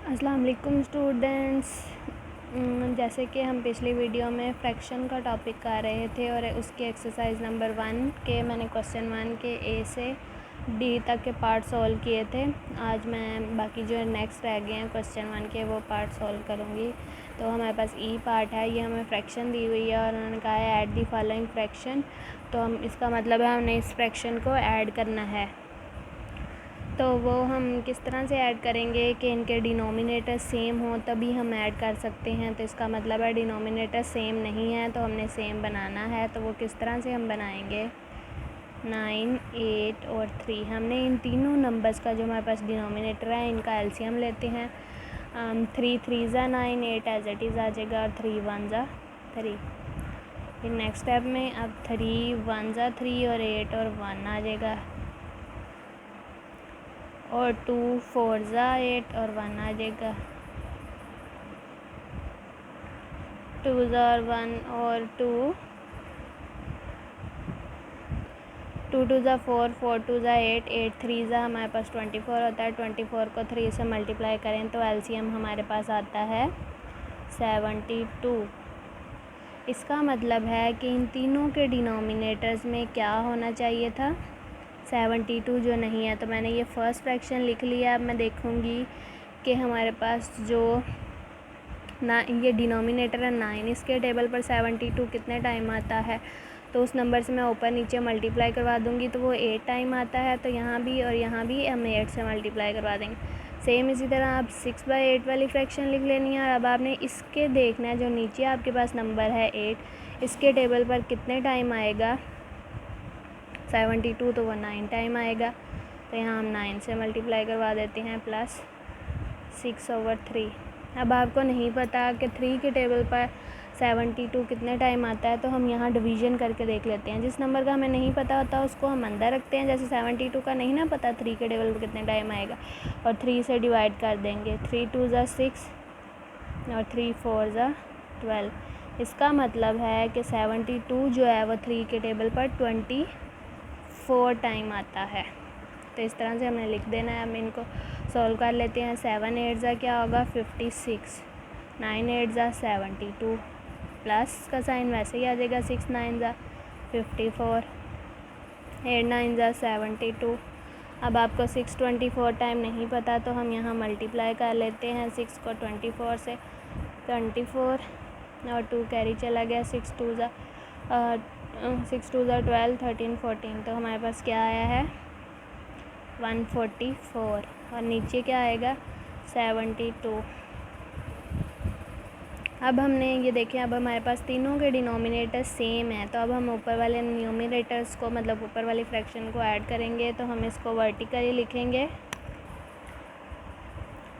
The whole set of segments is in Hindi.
अस्सलाम वालेकुम स्टूडेंट्स। जैसे कि हम पिछली वीडियो में फ्रैक्शन का टॉपिक कर रहे थे और उसके एक्सरसाइज नंबर 1 के मैंने क्वेश्चन 1 के ए से डी तक के पार्ट सॉल्व किए थे। आज मैं बाकी जो नेक्स्ट रह गए हैं क्वेश्चन 1 के वो पार्ट सॉल्व करूँगी। तो हमारे पास ई पार्ट है, ये हमें फ्रैक्शन दी हुई है और उन्होंने कहा है ऐड दी फॉलोइंग फ्रैक्शन। तो हम इसका मतलब है हमने इस फ्रैक्शन को ऐड करना है। तो वो हम किस तरह से ऐड करेंगे कि इनके डिनोमिनेटर सेम हो तभी हम ऐड कर सकते हैं। तो इसका मतलब है डिनोमिनेटर सेम नहीं है तो हमने सेम बनाना है। तो वो किस तरह से हम बनाएंगे, 9, 8 और 3। हमने इन तीनों नंबर्स का जो हमारे पास डिनोमिनेटर है इनका एलसीएम लेते हैं। 3 3 ज़ा 9, 8 एज इट इज़ आ जाएगा और 3 1 ज़ा 3। फिर नेक्स्ट स्टेप में अब 3 1 ज़ा 3 और 8 और 1 आ जाएगा और 2 4 ज़ा 8 और 1 आ जाएगा, 2 ज़ा और 1 और 2 2 ज़ा 4 4 2 ज़ा 8 8 3 ज़ा हमारे पास 24 होता है। 24 को 3 से मल्टीप्लाई करें तो एलसीएम हमारे पास आता है 72। इसका मतलब है कि इन तीनों के डिनोमिनेटर्स में क्या होना चाहिए था, 72 जो नहीं है। तो मैंने ये फर्स्ट फ्रैक्शन लिख लिया। अब मैं देखूँगी कि हमारे पास जो ना ये डिनोमिनेटर है 9, इसके टेबल पर 72 कितने टाइम आता है। तो उस नंबर से मैं ऊपर नीचे मल्टीप्लाई करवा दूँगी तो वो 8 टाइम आता है। तो यहाँ भी और यहाँ भी हम 8 से मल्टीप्लाई करवा देंगे। सेम इसी तरह आप 6/8 वाली फ्रैक्शन लिख लेनी है। और अब आपने इसके देखना है जो नीचे आपके पास नंबर है 8, इसके टेबल पर कितने टाइम आएगा 72, तो वो 9 टाइम आएगा। तो यहाँ हम 9 से मल्टीप्लाई करवा देते हैं प्लस 6/3। अब आपको नहीं पता कि 3 के टेबल पर 72 कितने टाइम आता है तो हम यहाँ डिवीज़न करके देख लेते हैं। जिस नंबर का हमें नहीं पता होता उसको हम अंदर रखते हैं। जैसे 72 का नहीं ना पता 3 के टेबल पर कितने टाइम आएगा और 3 से डिवाइड कर देंगे। 3 2 ज़ा 6 और 3 4 ज़ा 12। इसका मतलब है कि 72 जो है वो 3 के टेबल पर 24 टाइम आता है। तो इस तरह से हमने लिख देना है। हम इनको सॉल्व कर लेते हैं। 7 8 ज़ा क्या होगा 56, 9 8 ज़ा 72, प्लस का साइन वैसे ही आ जाएगा, 6 9 ज़ा 54, 8 9 ज़ा 72। अब आपको 6 24 टाइम नहीं पता तो हम यहाँ मल्टीप्लाई कर लेते हैं 6 को 24 से, 24 और 2 कैरी चला गया, 6 2 ज़ा 12 13 14। तो हमारे पास क्या आया है 144 और नीचे क्या आएगा 72। अब हमने ये देखें, अब हमारे पास तीनों के डिनोमिनेटर सेम है। तो अब हम ऊपर वाले न्यूमरेटर्स को मतलब ऊपर वाली फ्रैक्शन को ऐड करेंगे। तो हम इसको वर्टिकली लिखेंगे।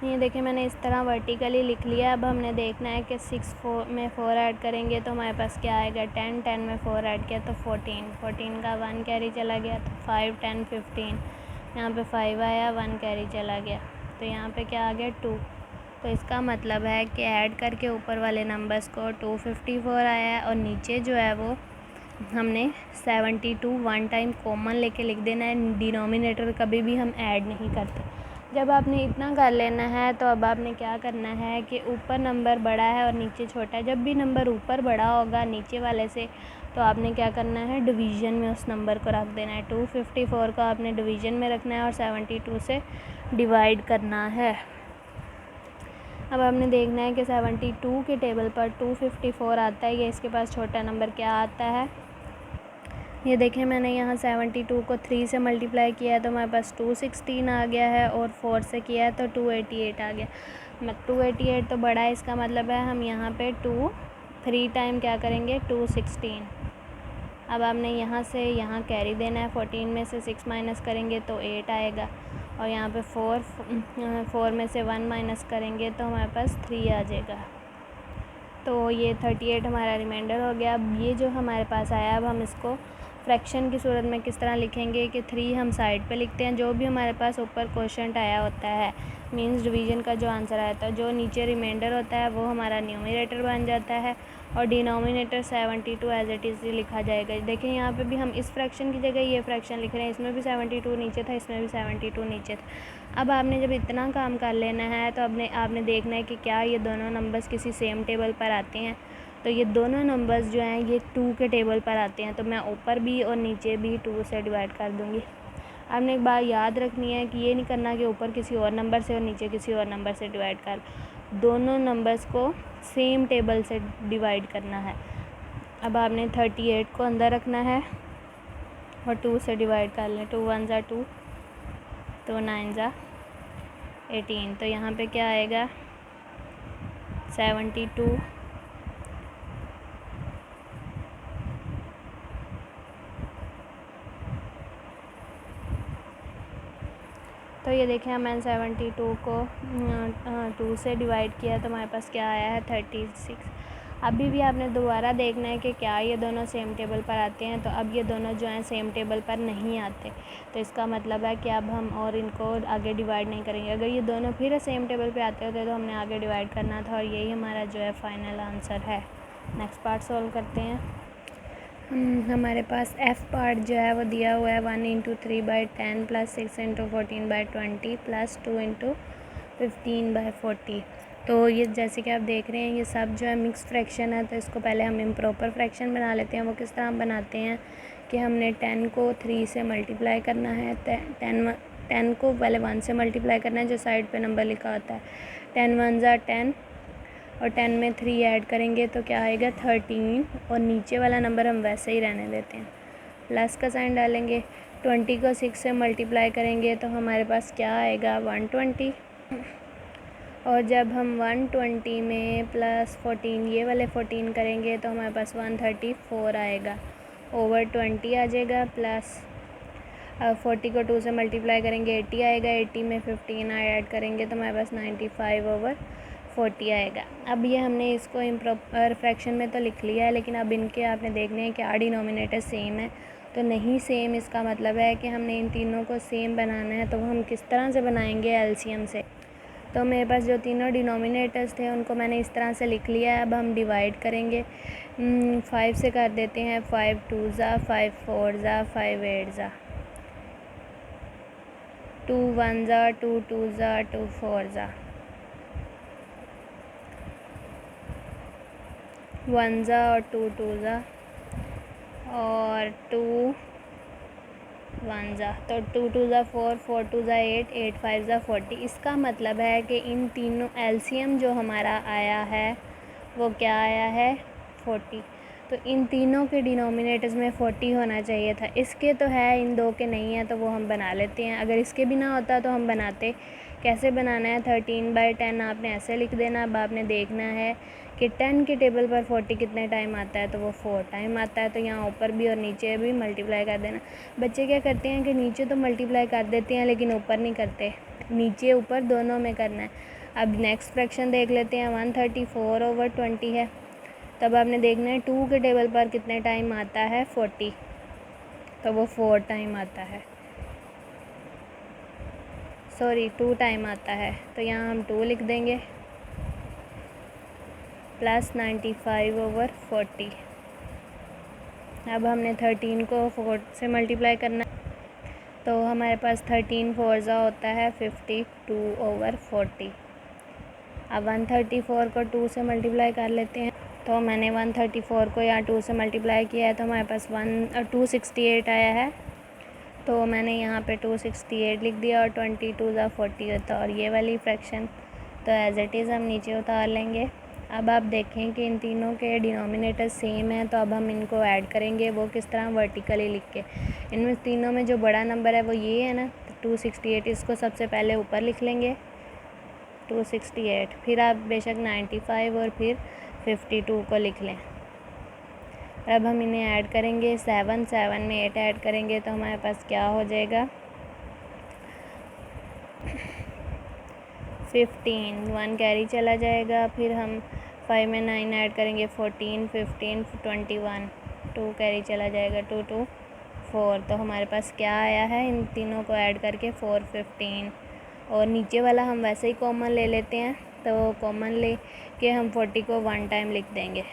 ये देखें मैंने इस तरह वर्टिकली लिख लिया। अब हमने देखना है कि 6 4 में 4 ऐड करेंगे तो हमारे पास क्या आएगा 10 10 में 4 ऐड किया तो 14 14 का 1 कैरी चला गया तो 5 10 15, यहाँ पे 5 आया, 1 कैरी चला गया तो यहाँ पे क्या आ गया 2। तो इसका मतलब है कि ऐड करके ऊपर वाले नंबर्स को 254 आया है और नीचे जो है वो हमने 72 1 टाइम कॉमन लेके लिख देना है। डिनोमिनेटर कभी भी हम ऐड नहीं करते। जब आपने इतना कर लेना है तो अब आपने क्या करना है कि ऊपर नंबर बड़ा है और नीचे छोटा है। जब भी नंबर ऊपर बड़ा होगा नीचे वाले से तो आपने क्या करना है डिवीज़न में उस नंबर को रख देना है। 254 को आपने डिवीज़न में रखना है और 72 से डिवाइड करना है। अब आपने देखना है कि 72 के टेबल पर 254 आता है, ये इसके पास छोटा नंबर क्या आता है। ये देखें मैंने यहाँ 72 को 3 से मल्टीप्लाई किया है तो हमारे पास 216 आ गया है और 4 से किया है तो 288 आ गया। 288 तो बड़ा है, इसका मतलब है हम यहाँ पे 2 3 टाइम क्या करेंगे 216। अब आपने यहाँ से यहाँ कैरी देना है, 14 में से 6 माइनस करेंगे तो 8 आएगा और यहाँ पे 4 में से 1 माइनस करेंगे तो हमारे पास 3 आ जाएगा। तो ये 38 हमारा रिमाइंडर हो गया। अब ये जो हमारे पास आया अब हम इसको फ्रैक्शन की सूरत में किस तरह लिखेंगे कि 3 हम साइड पे लिखते हैं, जो भी हमारे पास ऊपर क्वोशंट आया होता है मींस डिवीज़न का जो आंसर आया था, जो नीचे रिमाइंडर होता है वो हमारा न्यूमरेटर बन जाता है और डिनोमिनेटर 72 एज इट इज़ लिखा जाएगा। देखिए यहाँ पे भी हम इस फ्रैक्शन की जगह ये फ्रैक्शन लिख रहे हैं, इसमें भी 72 नीचे था, इसमें भी 72 नीचे था। अब आपने जब इतना काम कर लेना है तो आपने देखना है कि क्या ये दोनों नंबर्स किसी सेम टेबल पर आते हैं। तो ये दोनों नंबर्स जो हैं ये 2 के टेबल पर आते हैं, तो मैं ऊपर भी और नीचे भी 2 से डिवाइड कर दूँगी। आपने एक बात याद रखनी है कि ये नहीं करना कि ऊपर किसी और नंबर से और नीचे किसी और नंबर से डिवाइड कर, दोनों नंबर्स को सेम टेबल से डिवाइड करना है। अब आपने 38 को अंदर रखना है और 2 से डिवाइड कर लें। 2 1 ज़ा 2, 2 9 ज़ा 18, तो यहाँ पे क्या आएगा 72 तो ये देखें मैंने 72 को 2 से डिवाइड किया तो हमारे पास क्या आया है 36। अभी भी आपने दोबारा देखना है कि क्या ये दोनों सेम टेबल पर आते हैं। तो अब ये दोनों जो हैं सेम टेबल पर नहीं आते, तो इसका मतलब है कि अब हम और इनको आगे डिवाइड नहीं करेंगे। अगर ये दोनों फिर सेम टेबल पे आते होते तो हमने आगे डिवाइड करना था और यही हमारा जो है फाइनल आंसर है। नेक्स्ट पार्ट सॉल्व करते हैं। हमारे पास एफ़ पार्ट जो है वो दिया हुआ है 1 × 3/10 + 6 × 14/20 + 2 × 15/40। तो ये जैसे कि आप देख रहे हैं ये सब जो है मिक्स फ्रैक्शन है, तो इसको पहले हम इम्प्रॉपर फ्रैक्शन बना लेते हैं। वो किस तरह हम बनाते हैं कि हमने 10 को 3 से मल्टीप्लाई करना है, 10 को पहले 1 से मल्टीप्लाई करना है जो साइड पे नंबर लिखा होता है। 10 1 ज़ा 10 और 10 में 3 ऐड करेंगे तो क्या आएगा 13, और नीचे वाला नंबर हम वैसे ही रहने देते हैं, प्लस का साइन डालेंगे। 20 को 6 से मल्टीप्लाई करेंगे तो हमारे पास क्या आएगा 120, और जब हम 120 में प्लस 14 ये वाले 14 करेंगे तो हमारे पास 134 आएगा, ओवर 20 आ जाएगा, प्लस 40 को 2 से मल्टीप्लाई करेंगे 80 आएगा, 80 में 15 ऐड करेंगे तो हमारे पास 95 ओवर 40 आएगा। अब ये हमने इसको इम्प्रॉपर फ्रैक्शन में तो लिख लिया है, लेकिन अब इनके आपने देखने हैं कि आर डिनोमिनेटर सेम है तो नहीं सेम, इसका मतलब है कि हमने इन तीनों को सेम बनाना है। तो हम किस तरह से बनाएंगे एलसीएम से। तो मेरे पास जो तीनों डिनोमिनेटर्स थे उनको मैंने इस तरह से लिख लिया है। अब हम डिवाइड करेंगे 5 से कर देते हैं, 5 2 ज़ा 5 4 ज़ा 5 8 ज़ा 2 1 ज़ा 2 2 ज़ा 2 4 ज़ा 1 ज़ा और 2 2 ज़ा और 2 1 ज़ा, तो 2 2 ज़ा 4 4 2 ज़ा 8 8 5 ज़ा 40। इसका मतलब है कि इन तीनों एलसीएम जो हमारा आया है वो क्या आया है 40। तो इन तीनों के डिनोमिनेटर्स में 40 होना चाहिए था, इसके तो है इन दो के नहीं है तो वो हम बना लेते हैं। अगर इसके भी ना होता तो हम बनाते। कैसे बनाना है 13/10 आपने ऐसे लिख देना। अब आपने देखना है कि 10 के टेबल पर 40 कितने टाइम आता है, तो वो 4 टाइम आता है। तो यहाँ ऊपर भी और नीचे भी मल्टीप्लाई कर देना। बच्चे क्या करते हैं कि नीचे तो मल्टीप्लाई कर देते हैं लेकिन ऊपर नहीं करते, नीचे ऊपर दोनों में करना है। अब नेक्स्ट फ्रैक्शन देख लेते हैं, 134 ओवर 20 है। तब आपने देखना है 2 के टेबल पर कितने टाइम आता है 40, तो वो 4 टाइम आता है, सॉरी 2 टाइम आता है। तो यहाँ हम 2 लिख देंगे, प्लस 95 ओवर 40। अब हमने 13 को 4 से मल्टीप्लाई करना है, तो हमारे पास 13 4 ज़ा होता है 52 ओवर 40। अब 134 को 2 से मल्टीप्लाई कर लेते हैं, तो मैंने 134 को यहाँ 2 से मल्टीप्लाई किया है तो हमारे पास 268 आया है। तो मैंने यहाँ पे 268 लिख दिया और 22 ज़ा 40 होता है, और ये वाली फ्रैक्शन तो एज इट इज़ हम नीचे उतार लेंगे। अब आप देखें कि इन तीनों के डिनोमिनेटर सेम है, तो अब हम इनको ऐड करेंगे। वो किस तरह वर्टिकली लिख के, इनमें तीनों में जो बड़ा नंबर है वो ये है ना, 268, इसको सबसे पहले ऊपर लिख लेंगे 268, फिर आप बेशक 95 और फिर 52 को लिख लें। अब हम इन्हें ऐड करेंगे, 7 7 में 8 ऐड करेंगे तो हमारे पास क्या हो जाएगा 15, 1 कैरी चला जाएगा। फिर हम 5 में 9 ऐड करेंगे 14 15 21, 2 कैरी चला जाएगा 2 2 4। तो हमारे पास क्या आया है इन तीनों को ऐड करके 415। और नीचे वाला हम वैसे ही कॉमन ले लेते हैं, तो कॉमन ले के हम 40 को 1 टाइम लिख देंगे।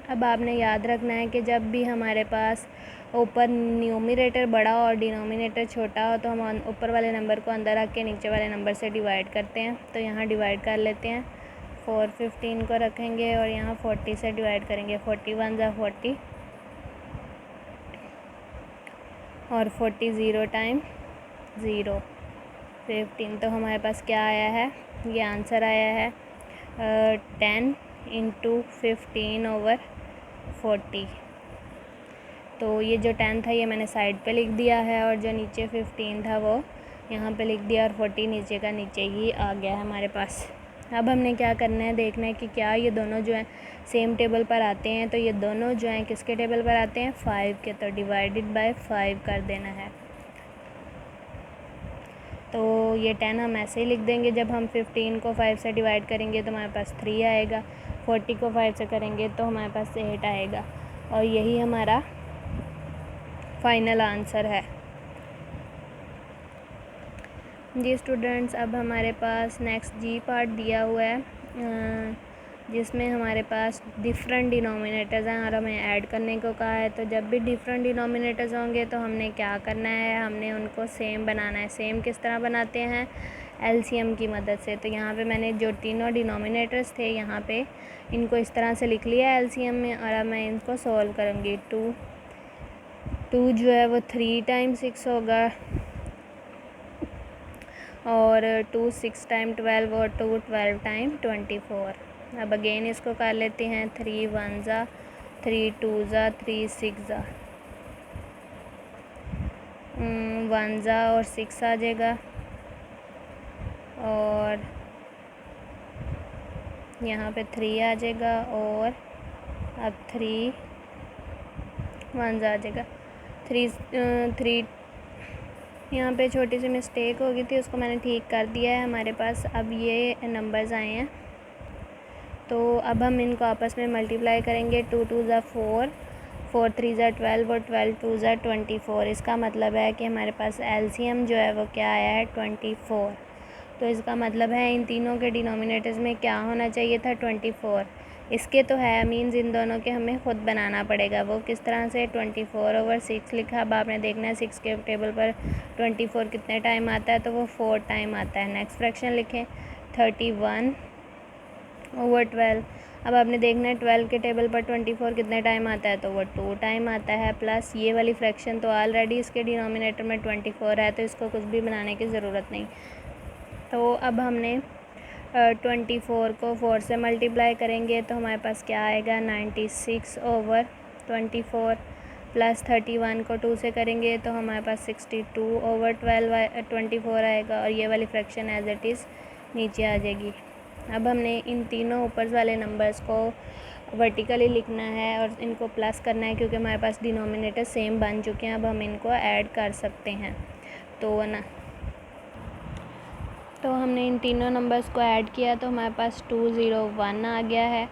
अब आपने याद रखना है कि जब भी हमारे पास ऊपर न्यूमरेटर बड़ा और डिनोमिनेटर छोटा हो तो हम ऊपर वाले नंबर को अंदर रख के नीचे वाले नंबर से डिवाइड करते हैं। तो यहाँ डिवाइड कर लेते हैं, 415 को रखेंगे और यहाँ 40 से डिवाइड करेंगे। 41 × 40 और 40 0 टाइम 0 15। तो हमारे पास क्या आया है, ये आंसर आया है 10 × 15/40। तो ये जो 10 था ये मैंने साइड पे लिख दिया है और जो नीचे 15 था वो यहाँ पे लिख दिया और 40 नीचे का नीचे ही आ गया है हमारे पास। अब हमने क्या करना है, देखना है कि क्या ये दोनों जो हैं सेम टेबल पर आते हैं। तो ये दोनों जो हैं किसके टेबल पर आते हैं, 5 के। तो डिवाइडेड बाय 5 कर देना है। तो ये 10 हम ऐसे ही लिख देंगे। जब हम 15 को 5 से डिवाइड करेंगे तो हमारे पास 3 आएगा, 40 को 5 से करेंगे तो हमारे पास 8 आएगा और यही हमारा फाइनल आंसर है। जी स्टूडेंट्स, अब हमारे पास नेक्स्ट जी पार्ट दिया हुआ है जिसमें हमारे पास डिफरेंट डिनोमिनेटर्स हैं और हमें ऐड करने को कहा है। तो जब भी डिफरेंट डिनोमिनेटर्स होंगे तो हमने क्या करना है, हमने उनको सेम बनाना है। सेम किस तरह बनाते हैं, एलसीएम की मदद से। तो यहाँ पे मैंने जो तीनों डिनोमिनेटर्स थे यहाँ पे इनको इस तरह से लिख लिया एलसीएम में और अब मैं इनको सॉल्व करूँगी। 2 जो है वो 3 टाइम 6 होगा और 2 6 टाइम 12 और 2 12 टाइम 24। अब अगेन इसको कर लेते हैं, 3 1 ज़ा 3 2 ज़ा 3 6 ज़ा 1 ज़ा और 6 आ जाएगा और यहाँ पे 3 आ जाएगा और अब 3 1 ज़ा आ जाएगा। 3 यहाँ पे छोटी सी मिस्टेक हो गई थी, उसको मैंने ठीक कर दिया है। हमारे पास अब ये नंबर्स आए हैं तो अब हम इनको आपस में मल्टीप्लाई करेंगे। 2 2 ज़ा 4 4 3 ज़ा 12 और 12 2 ज़ा 24। इसका मतलब है कि हमारे पास एलसीएम जो है वो क्या आया है, 24। तो इसका मतलब है इन तीनों के डिनोमिनेटर्स में क्या होना चाहिए था, 24। इसके तो है, मीन्स इन दोनों के हमें ख़ुद बनाना पड़ेगा। वो किस तरह से, 24/6 लिखा। अब आपने देखना है 6 के टेबल पर 24 कितने टाइम आता है, तो वो 4 टाइम आता है। नेक्स्ट फ्रैक्शन लिखें, 31/12। अब आपने देखना है 12 के टेबल पर 24 कितने टाइम आता है, तो वो 2 टाइम आता है। प्लस ये वाली फ्रैक्शन तो ऑलरेडी इसके डिनोमिनेटर में 24 है तो इसको कुछ भी बनाने की ज़रूरत नहीं। तो अब हमने 24 को 4 से मल्टीप्लाई करेंगे तो हमारे पास क्या आएगा, 96/24 प्लस 31 को 2 से करेंगे तो हमारे पास 62/24 आएगा और ये वाली फ्रैक्शन एज इट इज़ नीचे आ जाएगी। अब हमने इन तीनों ऊपर वाले नंबर्स को वर्टिकली लिखना है और इनको प्लस करना है क्योंकि हमारे पास डिनोमिनेटर सेम बन चुके हैं। अब हम इनको ऐड कर सकते हैं। तो हमने इन तीनों नंबर्स को ऐड किया तो हमारे पास 201 आ गया है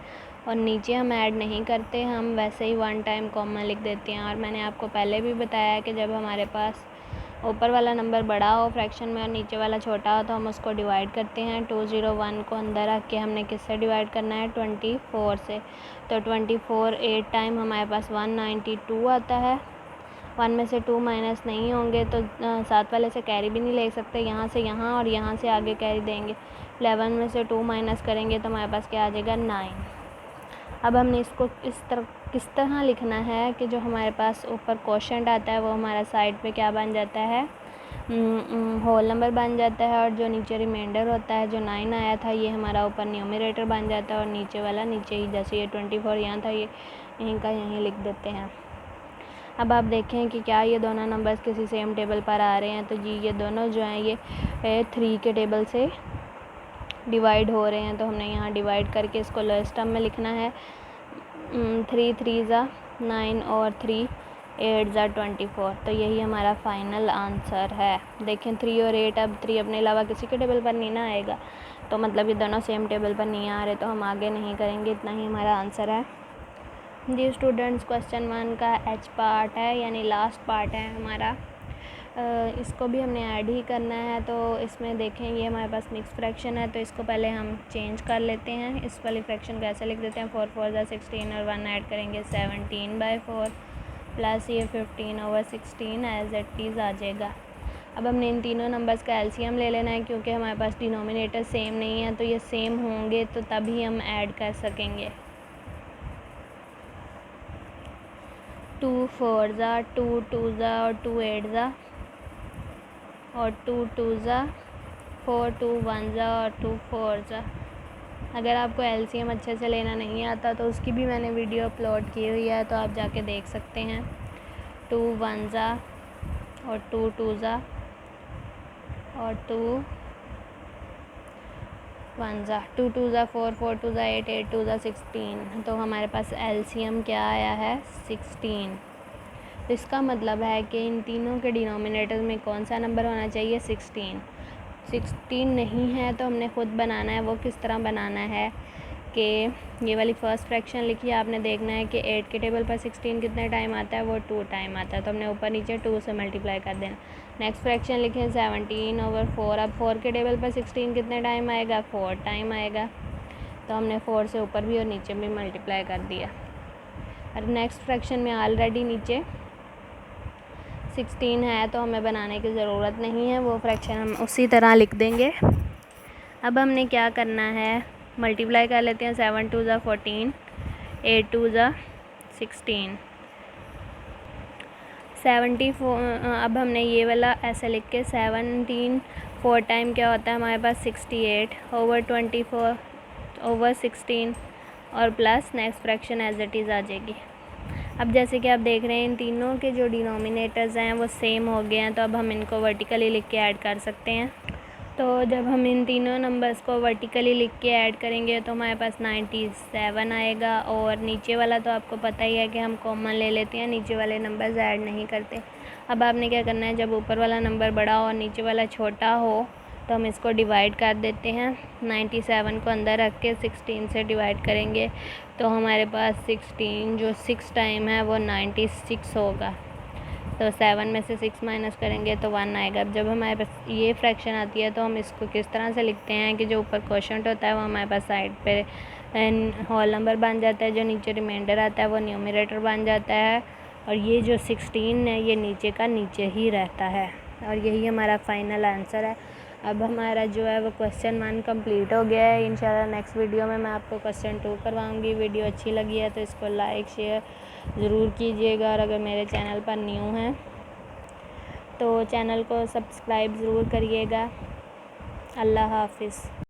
और नीचे हम ऐड नहीं करते, हम वैसे ही 1 टाइम कॉमन लिख देते हैं। और मैंने आपको पहले भी बताया कि जब हमारे पास ऊपर वाला नंबर बड़ा हो फ्रैक्शन में और नीचे वाला छोटा हो तो हम उसको डिवाइड करते हैं। 201 को अंदर रख के हमने किससे डिवाइड करना है, 24 से। तो 24 8 टाइम हमारे पास 192 आता है। 1 में से 2 माइनस नहीं होंगे तो साथ वाले से कैरी भी नहीं ले सकते, यहाँ से यहाँ और यहाँ से आगे कैरी देंगे। 11 में से 2 माइनस करेंगे तो हमारे पास क्या आ जाएगा, 9। अब हमने इसको किस तरह लिखना है कि जो हमारे पास ऊपर क्वोशंट आता है वो हमारा साइड पे क्या बन जाता है, होल नंबर बन जाता है और जो नीचे रिमाइंडर होता है जो 9 आया था ये हमारा ऊपर न्यूमरेटर बन जाता है और नीचे वाला नीचे ही, जैसे ये 24 यहाँ था ये यहीं का यहीं लिख देते हैं। अब आप देखें कि क्या ये दोनों नंबर्स किसी सेम टेबल पर आ रहे हैं। तो जी ये दोनों जो हैं ये 3 के टेबल से डिवाइड हो रहे हैं तो हमने यहाँ डिवाइड करके इसको लोएस्ट टर्म में लिखना है। 3 3 ज़ा 9 और 3 8 ज़ा 24। तो यही हमारा फाइनल आंसर है। देखें 3 और 8, अब 3 अपने अलावा किसी के टेबल पर नहीं ना आएगा तो मतलब ये दोनों सेम टेबल पर नहीं आ रहे तो हम आगे नहीं करेंगे, इतना ही हमारा आंसर है। जी स्टूडेंट्स, क्वेश्चन 1 का एच पार्ट है, यानी लास्ट पार्ट है हमारा। इसको भी हमने ऐड ही करना है। तो इसमें देखें ये हमारे पास मिक्स फ्रैक्शन है, तो इसको पहले हम चेंज कर लेते हैं। इस वाली फ्रैक्शन को ऐसे लिख देते हैं 4 4 ज़ा 16 और 1 ऐड करेंगे 17/4 प्लस ये 15/16 एज इट इज़ आ जाएगा। अब हमने इन तीनों नंबर्स का एलसीएम ले लेना है, क्योंकि हमारे पास डिनोमिनेटर सेम नहीं है, तो ये सेम होंगे तो तभी हम ऐड कर सकेंगे। 2 4 ज़ा 2 2 ज़ा और 2 8 ज़ा और 2 2 ज़ा 4 2 1 ज़ा और 2 4 ज़ा। अगर आपको एलसीएम अच्छे से लेना नहीं आता तो उसकी भी मैंने वीडियो अपलोड की हुई है, तो आप जाके देख सकते हैं। 2 1 ज़ा और 2 2 ज़ा और 2 1 ज़ा 2 2 ज़ा 4 4 2 ज़ा 8 8 2 ज़ा 16। तो हमारे पास एलसीएम क्या आया है 16। तो इसका मतलब है कि इन तीनों के डिनोमिनेटर में कौन सा नंबर होना चाहिए 16। 16 नहीं है तो हमने ख़ुद बनाना है। वो किस तरह बनाना है कि ये वाली फर्स्ट फ्रैक्शन लिखी, आपने देखना है कि 8 के टेबल पर 16 कितने टाइम आता है, वो 2 टाइम आता है, तो हमने ऊपर नीचे 2 से मल्टीप्लाई कर देना। नेक्स्ट फ्रैक्शन लिखें 17/4। अब 4 के टेबल पर 16 कितने टाइम आएगा, 4 टाइम आएगा, तो हमने 4 से ऊपर भी और नीचे भी मल्टीप्लाई कर दिया। और नेक्स्ट फ्रैक्शन में ऑलरेडी नीचे 16 है, तो हमें बनाने की ज़रूरत नहीं है, वो फ्रैक्शन हम उसी तरह लिख देंगे। अब हमने क्या करना है, मल्टीप्लाई कर लेते हैं। 7 2 ज़ा 14 8 2 ज़ा 16 74। अब हमने ये वाला ऐसे लिख के 17 4 टाइम क्या होता है हमारे पास 68/24/16 और plus next fraction as it is आ जाएगी। अब जैसे कि आप देख रहे हैं इन तीनों के जो डिनोमिनेटर्स हैं वो सेम हो गए हैं, तो अब हम इनको वर्टिकली लिख के ऐड कर सकते हैं। तो जब हम इन तीनों नंबर्स को वर्टिकली लिख के ऐड करेंगे तो हमारे पास 97 आएगा। और नीचे वाला तो आपको पता ही है कि हम कॉमन ले लेते हैं, नीचे वाले नंबर्स ऐड नहीं करते। अब आपने क्या करना है, जब ऊपर वाला नंबर बड़ा हो और नीचे वाला छोटा हो तो हम इसको डिवाइड कर देते हैं। 97 को अंदर रख के 16 से डिवाइड करेंगे तो हमारे पास 16 जो 6 टाइम है वो 96 होगा। तो 7 में से 6 माइनस करेंगे तो 1 आएगा। अब जब हमारे पास ये फ्रैक्शन आती है तो हम इसको किस तरह से लिखते हैं कि जो ऊपर क्वोशंट होता है वो हमारे पास साइड पे होल नंबर बन जाता है, जो नीचे रिमाइंडर आता है वो न्यूमरेटर बन जाता है, और ये जो 16 है ये नीचे का नीचे ही रहता है। और यही हमारा फाइनल आंसर है। अब हमारा जो है वो क्वेश्चन 1 कंप्लीट हो गया है। इंशाल्लाह नेक्स्ट वीडियो में मैं आपको क्वेश्चन 2 करवाऊँगी। वीडियो अच्छी लगी है तो इसको लाइक शेयर ज़रूर कीजिएगा, और अगर मेरे चैनल पर न्यू हैं तो चैनल को सब्सक्राइब ज़रूर करिएगा। अल्लाह हाफ़िज़।